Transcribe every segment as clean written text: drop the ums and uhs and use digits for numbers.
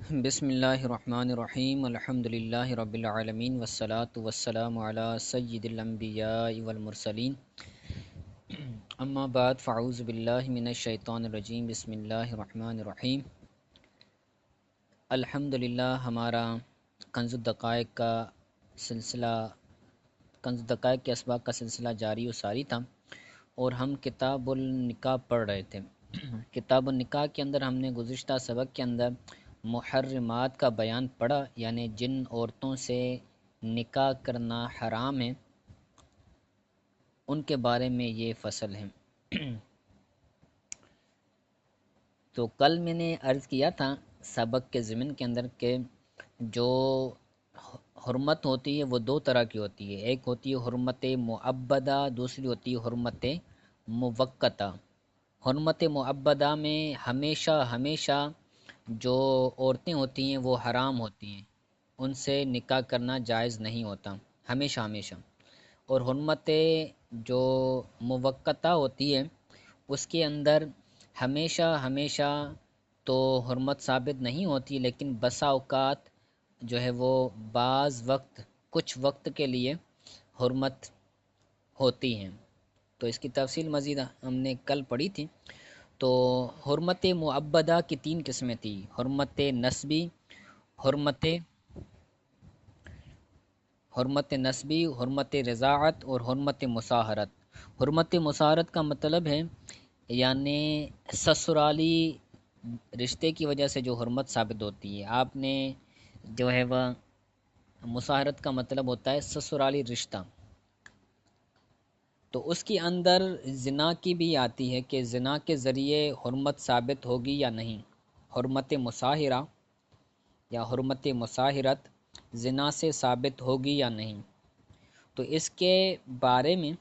بسم اللہ الرحمن الرحیم الحمد للہ رب العالمین والصلاة والسلام علی سید الانبیاء والمرسلین اما بعد فاعوذ باللہ من الشیطان الرجیم بسم اللہ الرحمن الرحیم۔ الحمد للہ ہمارا کنز الدقائق کا سلسلہ کنز الدقائق کے اسباق کا سلسلہ جاری و ساری تھا اور ہم کتاب النکاح پڑھ رہے تھے۔ کتاب النکاح کے اندر ہم نے گزشتہ سبق کے اندر محرمات کا بیان پڑھا، یعنی جن عورتوں سے نکاح کرنا حرام ہے ان کے بارے میں یہ فصل ہے۔ تو کل میں نے عرض کیا تھا سبق کے ضمن کے اندر کہ جو حرمت ہوتی ہے وہ دو طرح کی ہوتی ہے، ایک ہوتی ہے حرمت مؤبدہ، دوسری ہوتی ہے حرمت موقتہ۔ حرمت مؤبدہ میں ہمیشہ جو عورتیں ہوتی ہیں وہ حرام ہوتی ہیں، ان سے نکاح کرنا جائز نہیں ہوتا ہمیشہ۔ اور حرمت جو موقتہ ہوتی ہے اس کے اندر ہمیشہ تو حرمت ثابت نہیں ہوتی، لیکن بسا اوقات جو ہے وہ بعض وقت کچھ وقت کے لیے حرمت ہوتی ہیں۔ تو اس کی تفصیل مزید ہم نے کل پڑھی تھی۔ تو حرمت مؤبدہ کی تین قسمیں تھیں: حرمت نسبی، حرمت رضاعت اور حرمت مصاہرت۔ حرمت مصاہرت کا مطلب ہے یعنی سسرالی رشتے کی وجہ سے جو حرمت ثابت ہوتی ہے۔ آپ نے جو ہے وہ مصاہرت کا مطلب ہوتا ہے سسرالی رشتہ، تو اس کے اندر زنا کی بھی آتی ہے کہ زنا کے ذریعے حرمت ثابت ہوگی یا نہیں۔ حرمت مصاہرہ یا حرمت مصاہرت زنا سے ثابت ہوگی یا نہیں، تو اس کے بارے میں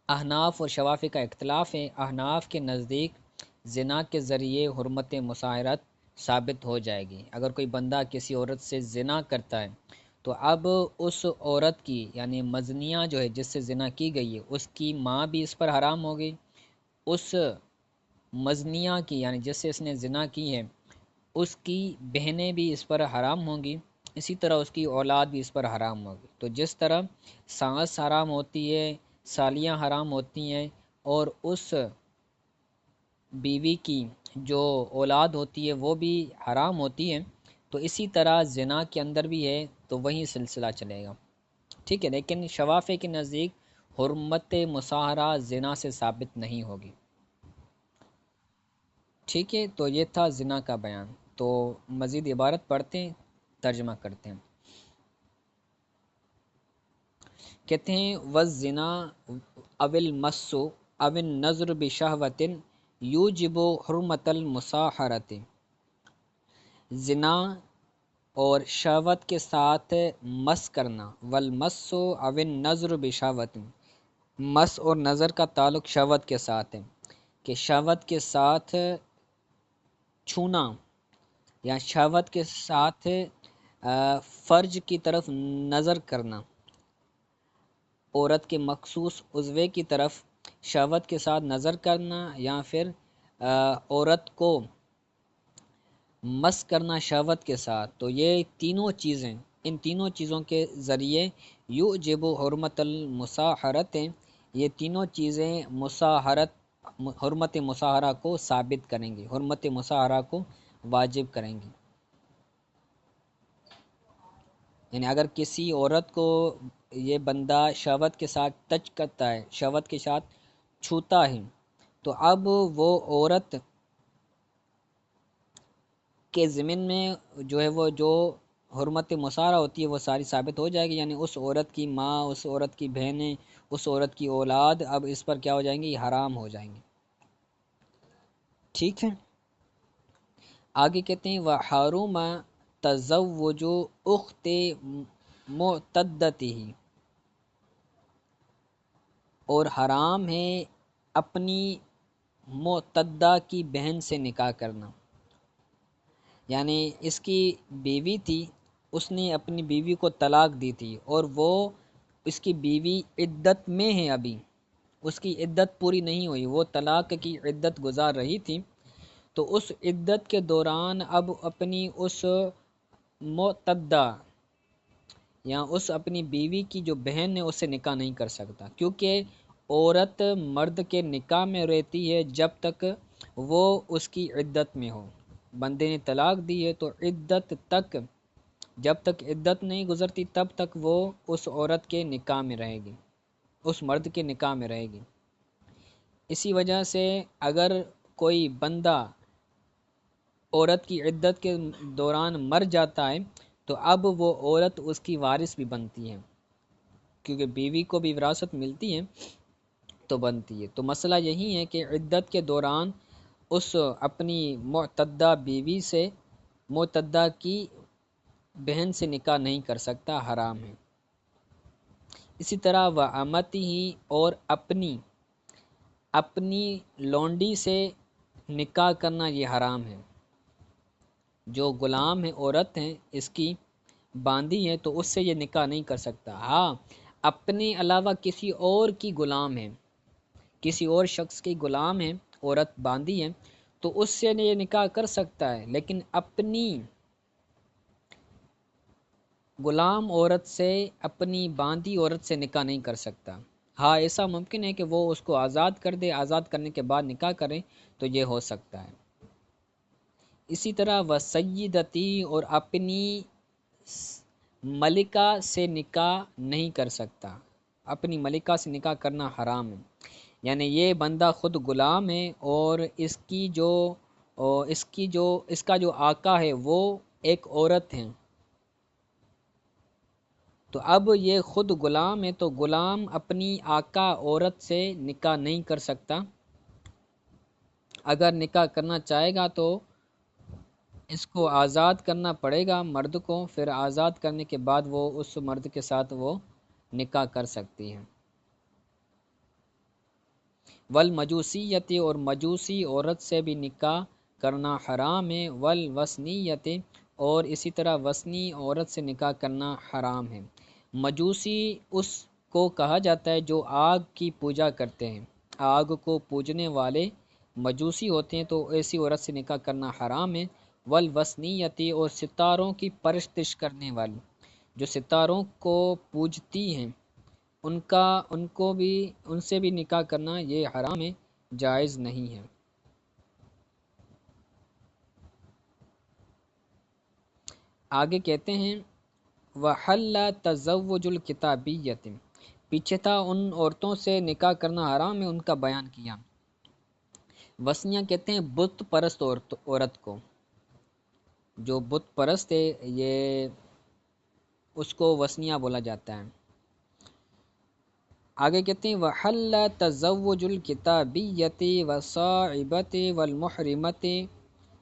احناف اور شوافی کا اختلاف ہے۔ احناف کے نزدیک زنا کے ذریعے حرمت مصاہرت ثابت ہو جائے گی۔ اگر کوئی بندہ کسی عورت سے زنا کرتا ہے تو اب اس عورت کی یعنی مزنیہ جو ہے جس سے زنا کی گئی ہے اس کی ماں بھی اس پر حرام ہوگی، اس مزنیہ کی یعنی جس سے اس نے زنا کی ہے اس کی بہنیں بھی اس پر حرام ہوں گی، اسی طرح اس کی اولاد بھی اس پر حرام ہوگی۔ تو جس طرح سانس حرام ہوتی ہے، سالیاں حرام ہوتی ہیں، اور اس بیوی کی جو اولاد ہوتی ہے وہ بھی حرام ہوتی ہے، تو اسی طرح زنا کے اندر بھی ہے، تو وہی سلسلہ چلے گا، ٹھیک ہے۔ لیکن شوافی کے نزدیک حرمت مصاہرہ زنا سے ثابت نہیں ہوگی، ٹھیک ہے۔ تو یہ تھا زنا کا بیان۔ تو مزید عبارت پڑھتے ہیں، ترجمہ کرتے ہیں۔ کہتے ہیں والزنا او المس او النظر بشہوۃ یوجب حرمت المصاہرۃ، زنا اور شہوت کے ساتھ مس کرنا، والمس او النظر بشہوۃ، مس اور نظر کا تعلق شہوت کے ساتھ ہے کہ شہوت کے ساتھ چھونا یا شہوت کے ساتھ فرج کی طرف نظر کرنا، عورت کے مخصوص عضوے کی طرف شہوت کے ساتھ نظر کرنا، یا پھر عورت کو مس کرنا شہوت کے ساتھ، تو یہ تینوں چیزیں، ان تینوں چیزوں کے ذریعے یوجب حرمت المصاہرت ہیں، یہ تینوں چیزیں حرمت مصاہرہ کو ثابت کریں گی، حرمت مصاہرہ کو واجب کریں گی۔ یعنی اگر کسی عورت کو یہ بندہ شہوت کے ساتھ ٹچ کرتا ہے، شہوت کے ساتھ چھوتا ہے، تو اب وہ عورت کے ضمن میں جو ہے وہ جو حرمت مصاہرہ ہوتی ہے وہ ساری ثابت ہو جائے گی، یعنی اس عورت کی ماں، اس عورت کی بہنیں، اس عورت کی اولاد اب اس پر کیا ہو جائیں گی؟ حرام ہو جائیں گے، ٹھیک ہے۔ آگے کہتے ہیں وَحَرُمَ تَزَوُّجُ أُخْتِ مُعْتَدَّتِهِ، اور حرام ہے اپنی معتدہ کی بہن سے نکاح کرنا، یعنی اس کی بیوی تھی، اس نے اپنی بیوی کو طلاق دی تھی اور وہ اس کی بیوی عدت میں ہے، ابھی اس کی عدت پوری نہیں ہوئی، وہ طلاق کی عدت گزار رہی تھی، تو اس عدت کے دوران اب اپنی اس معتدہ یا اس اپنی بیوی کی جو بہن ہے اس سے نکاح نہیں کر سکتا، کیونکہ عورت مرد کے نکاح میں رہتی ہے جب تک وہ اس کی عدت میں ہو۔ بندے نے طلاق دی ہے تو عدت تک، جب تک عدت نہیں گزرتی تب تک وہ اس عورت کے نکاح میں رہے گی، اس مرد کے نکاح میں رہے گی۔ اسی وجہ سے اگر کوئی بندہ عورت کی عدت کے دوران مر جاتا ہے تو اب وہ عورت اس کی وارث بھی بنتی ہے، کیونکہ بیوی کو بھی وراثت ملتی ہے تو بنتی ہے۔ تو مسئلہ یہی ہے کہ عدت کے دوران اس اپنی معتدہ بیوی سے، معتدہ کی بہن سے نکاح نہیں کر سکتا، حرام ہے۔ اسی طرح وہ امتی ہی، اور اپنی لونڈی سے نکاح کرنا یہ حرام ہے۔ جو غلام ہے، عورت ہے، اس کی باندھی ہے تو اس سے یہ نکاح نہیں کر سکتا۔ ہاں، اپنے علاوہ کسی اور کی غلام ہے، کسی اور شخص کی غلام ہے، عورت باندھی ہے، تو اس سے یہ نکاح کر سکتا ہے، لیکن اپنی غلام عورت سے، اپنی باندھی عورت سے نکاح نہیں کر سکتا۔ ہاں، ایسا ممکن ہے کہ وہ اس کو آزاد کر دے، آزاد کرنے کے بعد نکاح کرے تو یہ ہو سکتا ہے۔ اسی طرح وہ سیدتی، اور اپنی ملکہ سے نکاح نہیں کر سکتا، اپنی ملکہ سے نکاح کرنا حرام ہے۔ یعنی یہ بندہ خود غلام ہے اور اس کا جو آقا ہے وہ ایک عورت ہے، تو اب یہ خود غلام ہے تو غلام اپنی آقا عورت سے نکاح نہیں کر سکتا۔ اگر نکاح کرنا چاہے گا تو اس کو آزاد کرنا پڑے گا مرد کو، پھر آزاد کرنے کے بعد وہ اس مرد کے ساتھ وہ نکاح کر سکتی ہیں۔ والمجوسیت، اور مجوسی عورت سے بھی نکاح کرنا حرام ہے۔ والوثنیت، اور اسی طرح وثنی عورت سے نکاح کرنا حرام ہے۔ مجوسی اس کو کہا جاتا ہے جو آگ کی پوجا کرتے ہیں، آگ کو پوجنے والے مجوسی ہوتے ہیں، تو ایسی عورت سے نکاح کرنا حرام ہے۔ والوثنیت، اور ستاروں کی پرستش کرنے والی، جو ستاروں کو پوجتی ہیں، ان سے بھی نکاح کرنا یہ حرام ہے، جائز نہیں ہے۔ آگے کہتے ہیں وَحَلَّ تَزَوُّجُ الْكِتَابِيَّةِ، پیچھے تھا ان عورتوں سے نکاح کرنا حرام ہے، ان کا بیان کیا۔ وثنیہ کہتے ہیں بت پرست عورت کو، جو بت پرست ہے یہ اس کو وثنیہ بولا جاتا ہے۔ آگے کہتے ہیں وَحَلَّ تَزَوُّجُ الْكِتَابِيَّةِ وَالصَّاعِبَةِ وَالْمُحْرِمَةِ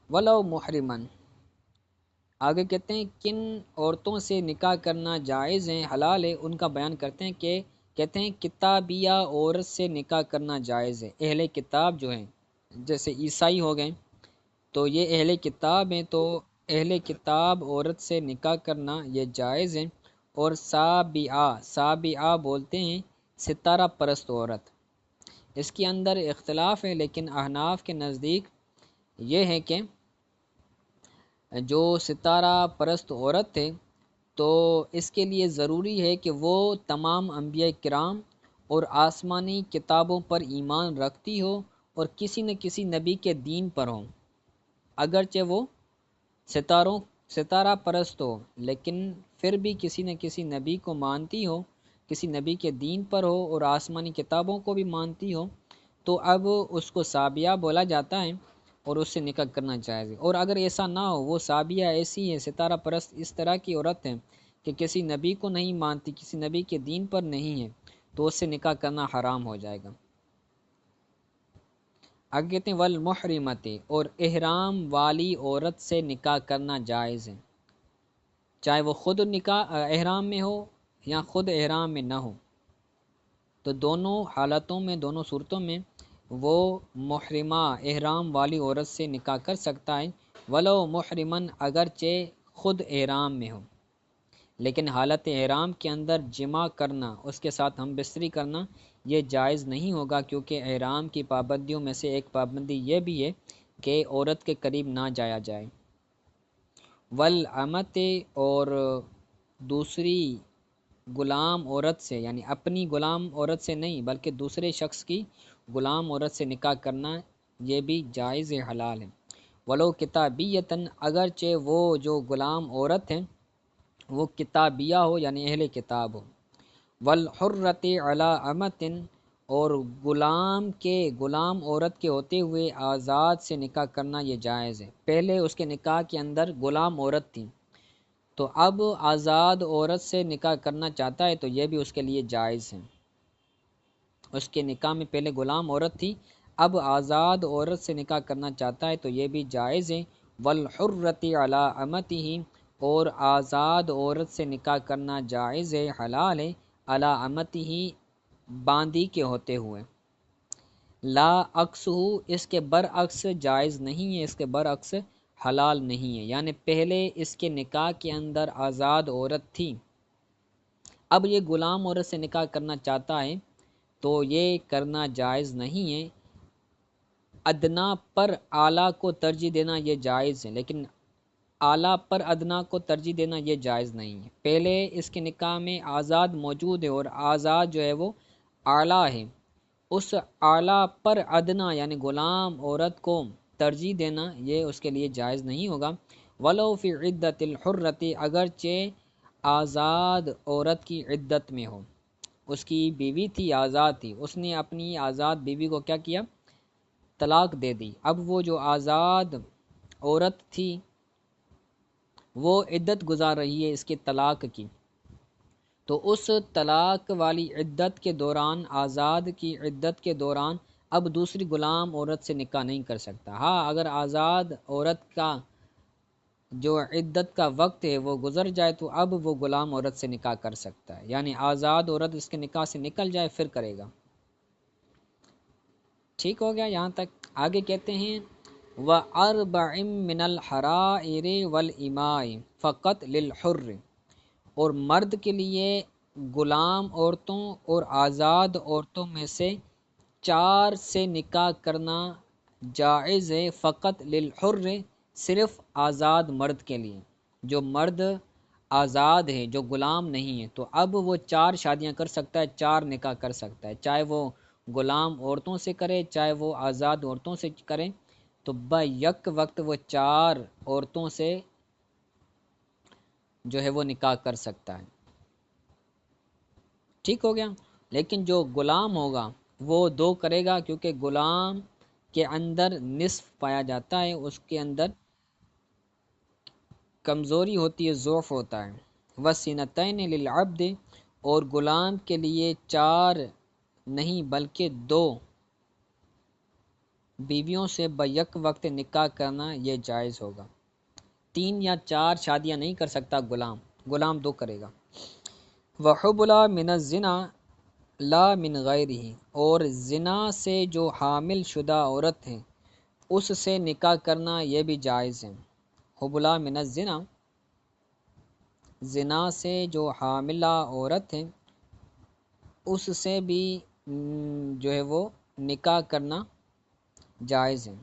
وَلَوْ مُحْرِمًا۔ آگے کہتے ہیں کن عورتوں سے نکاح کرنا جائز ہیں، حلال ہے، ان کا بیان کرتے ہیں کہ کہتے ہیں کتابیہ عورت سے نکاح کرنا جائز ہے۔ اہل کتاب جو ہیں، جیسے عیسائی ہو گئے تو یہ اہل کتاب ہیں، تو اہل کتاب عورت سے نکاح کرنا یہ جائز ہے۔ اور سابعہ بولتے ہیں ستارہ پرست عورت، اس کے اندر اختلاف ہے، لیکن احناف کے نزدیک یہ ہے کہ جو ستارہ پرست عورت ہے تو اس کے لیے ضروری ہے کہ وہ تمام انبیاء کرام اور آسمانی کتابوں پر ایمان رکھتی ہو اور کسی نہ کسی نبی کے دین پر ہو، اگرچہ وہ ستارہ پرست ہو لیکن پھر بھی کسی نہ کسی نبی کو مانتی ہو، کسی نبی کے دین پر ہو اور آسمانی کتابوں کو بھی مانتی ہو، تو اب اس کو سابیہ بولا جاتا ہے اور اس سے نکاح کرنا جائز ہے۔ اور اگر ایسا نہ ہو، وہ سابیہ ایسی ہے، ستارہ پرست اس طرح کی عورت ہے کہ کسی نبی کو نہیں مانتی، کسی نبی کے دین پر نہیں ہے، تو اس سے نکاح کرنا حرام ہو جائے گا۔ آگے کہتے ہیں والمحرمت، اور احرام والی عورت سے نکاح کرنا جائز ہے، چاہے وہ خود احرام میں ہو یا خود احرام میں نہ ہو، تو دونوں حالتوں میں، دونوں صورتوں میں وہ محرمہ احرام والی عورت سے نکاح کر سکتا ہے، ولو محرمن، اگرچہ خود احرام میں ہو، لیکن حالت احرام کے اندر جمع کرنا، اس کے ساتھ ہم بستری کرنا یہ جائز نہیں ہوگا، کیونکہ احرام کی پابندیوں میں سے ایک پابندی یہ بھی ہے کہ عورت کے قریب نہ جایا جائے، والامت اور دوسری غلام عورت سے، یعنی اپنی غلام عورت سے نہیں بلکہ دوسرے شخص کی غلام عورت سے نکاح کرنا یہ بھی جائز حلال ہے، ولو کتابیتاً اگرچہ وہ جو غلام عورت ہیں وہ کتابیہ ہو یعنی اہل کتاب ہو، والحرۃ علی امۃ اور غلام عورت کے ہوتے ہوئے آزاد سے نکاح کرنا یہ جائز ہے۔ پہلے اس کے نکاح کے اندر غلام عورت تھی، تو اب آزاد عورت سے نکاح کرنا چاہتا ہے تو یہ بھی اس کے لیے جائز ہے۔ اس کے نکاح میں پہلے غلام عورت تھی، اب آزاد عورت سے نکاح کرنا چاہتا ہے تو یہ بھی جائز ہے، والحرۃ علی امتہ اور آزاد عورت سے نکاح کرنا جائز ہے، حلال ہے، علی امتہ باندی کے ہوتے ہوئے، لا عکسہ اس کے برعکس جائز نہیں ہے، اس کے برعکس حلال نہیں ہے، یعنی پہلے اس کے نکاح کے اندر آزاد عورت تھی، اب یہ غلام عورت سے نکاح کرنا چاہتا ہے تو یہ کرنا جائز نہیں ہے۔ ادنا پر اعلیٰ کو ترجیح دینا یہ جائز ہے، لیکن اعلیٰ پر ادنا کو ترجیح دینا یہ جائز نہیں ہے۔ پہلے اس کے نکاح میں آزاد موجود ہے اور آزاد جو ہے وہ اعلیٰ ہے، اس اعلیٰ پر ادنا یعنی غلام عورت کو ترجیح دینا یہ اس کے لیے جائز نہیں ہوگا، ولو فی عدت الحرۃ اگرچہ آزاد عورت کی عدت میں ہو، اس کی بیوی تھی آزاد تھی، اس نے اپنی آزاد بیوی کو کیا کیا، طلاق دے دی، اب وہ جو آزاد عورت تھی وہ عدت گزار رہی ہے اس کے طلاق کی، تو اس طلاق والی عدت کے دوران آزاد کی عدت کے دوران اب دوسری غلام عورت سے نکاح نہیں کر سکتا۔ ہاں اگر آزاد عورت کا جو عدت کا وقت ہے وہ گزر جائے تو اب وہ غلام عورت سے نکاح کر سکتا ہے، یعنی آزاد عورت اس کے نکاح سے نکل جائے پھر کرے گا۔ ٹھیک ہو گیا یہاں تک؟ آگے کہتے ہیں وَأَرْبَعٍ مِّنَ الْحَرَائِرِ وَالْإِمَاءِ فَقَطْ لِلْحُرِّ اور مرد کے لیے غلام عورتوں اور آزاد عورتوں میں سے 4 سے نکاح کرنا جائز ہے، فقط للحر صرف آزاد مرد کے لیے، جو مرد آزاد ہے جو غلام نہیں ہے تو اب وہ 4 شادیاں کر سکتا ہے، 4 نکاح کر سکتا ہے، چاہے وہ غلام عورتوں سے کرے چاہے وہ آزاد عورتوں سے کرے، تو بیک وقت وہ 4 عورتوں سے جو ہے وہ نکاح کر سکتا ہے۔ ٹھیک ہو گیا؟ لیکن جو غلام ہوگا وہ 2 کرے گا، کیونکہ غلام کے اندر نصف پایا جاتا ہے، اس کے اندر کمزوری ہوتی ہے، ضعف ہوتا ہے۔ وَسِنَتَيْنِ لِلْعَبْدِ اور غلام کے لیے 4 نہیں بلکہ 2 بیویوں سے بیک وقت نکاح کرنا یہ جائز ہوگا۔ 3 یا 4 شادیاں نہیں کر سکتا غلام 2 کرے گا۔ وَحُبْلَى مِنَ الزِّنَا لا من غیرہ اور زنا سے جو حامل شدہ عورت ہے اس سے نکاح کرنا یہ بھی جائز ہے۔ حبلہ من الزنا زنا سے جو حاملہ عورت ہے اس سے بھی جو ہے وہ نکاح کرنا جائز ہے۔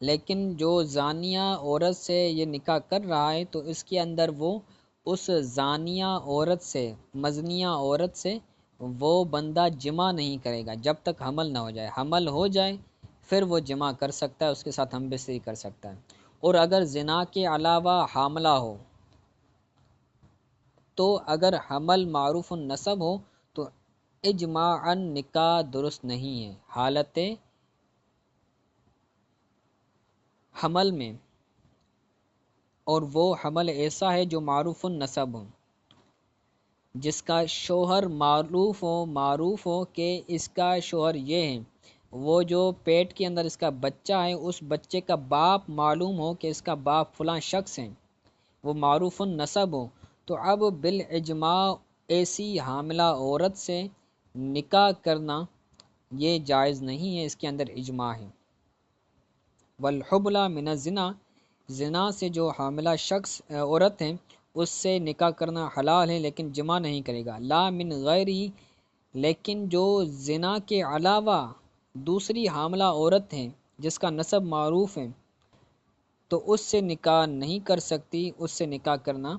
لیکن جو زانیہ عورت سے یہ نکاح کر رہا ہے تو اس کے اندر وہ اس زانیہ عورت سے مزنیہ عورت سے وہ بندہ جمع نہیں کرے گا جب تک حمل نہ ہو جائے، حمل ہو جائے پھر وہ جمع کر سکتا ہے، اس کے ساتھ ہم بستری کر سکتا ہے۔ اور اگر زنا کے علاوہ حاملہ ہو تو اگر حمل معروف النسب ہو تو اجماعاً نکاح درست نہیں ہے حالت حمل میں، اور وہ حمل ایسا ہے جو معروف النسب ہو، جس کا شوہر معروف ہو کہ اس کا شوہر یہ ہے، وہ جو پیٹ کے اندر اس کا بچہ ہے اس بچے کا باپ معلوم ہو کہ اس کا باپ فلاں شخص ہے، وہ معروف النسب ہو، تو اب بالاجماع ایسی حاملہ عورت سے نکاح کرنا یہ جائز نہیں ہے، اس کے اندر اجماع ہے۔ والحبلى من الزنا زنا سے جو حاملہ عورت ہیں اس سے نکاح کرنا حلال ہے لیکن جمع نہیں کرے گا، لا من غیرہ لیکن جو زنا کے علاوہ دوسری حاملہ عورت ہے جس کا نسب معروف ہے تو اس سے نکاح نہیں کر سکتی، اس سے نکاح کرنا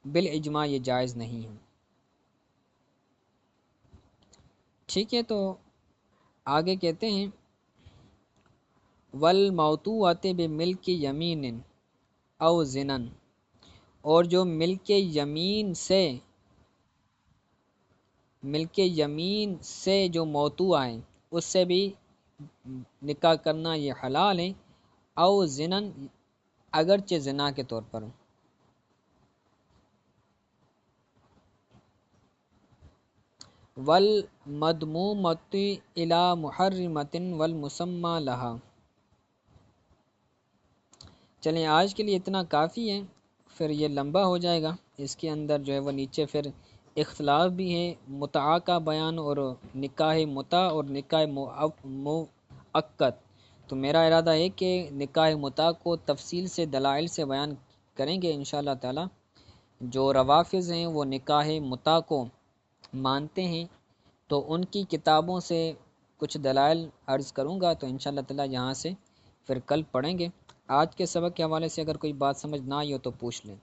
بالاجماع یہ جائز نہیں ہے۔ ٹھیک ہے، تو آگے کہتے ہیں والموطوءۃ بملک یمین او زنا، اور جو ملک یمین سے جو موطوع ہے اس سے بھی نکاح کرنا یہ حلال ہے، او زنا اگرچہ زنا کے طور پر۔ والمدمومۃ الی محرمۃ والمسمی لہا۔ چلیں آج کے لیے اتنا کافی ہے، پھر یہ لمبا ہو جائے گا، اس کے اندر جو ہے وہ نیچے پھر اختلاف بھی ہے، متعا کا بیان اور نکاح متع اور نکاح مؤقت۔ تو میرا ارادہ ہے کہ نکاح متع کو تفصیل سے دلائل سے بیان کریں گے انشاءاللہ تعالی۔ جو روافض ہیں وہ نکاح متع کو مانتے ہیں تو ان کی کتابوں سے کچھ دلائل عرض کروں گا، تو انشاءاللہ تعالی یہاں سے پھر کل پڑھیں گے۔ آج کے سبق کے حوالے سے اگر کوئی بات سمجھ نہ آئی ہو تو پوچھ لیں۔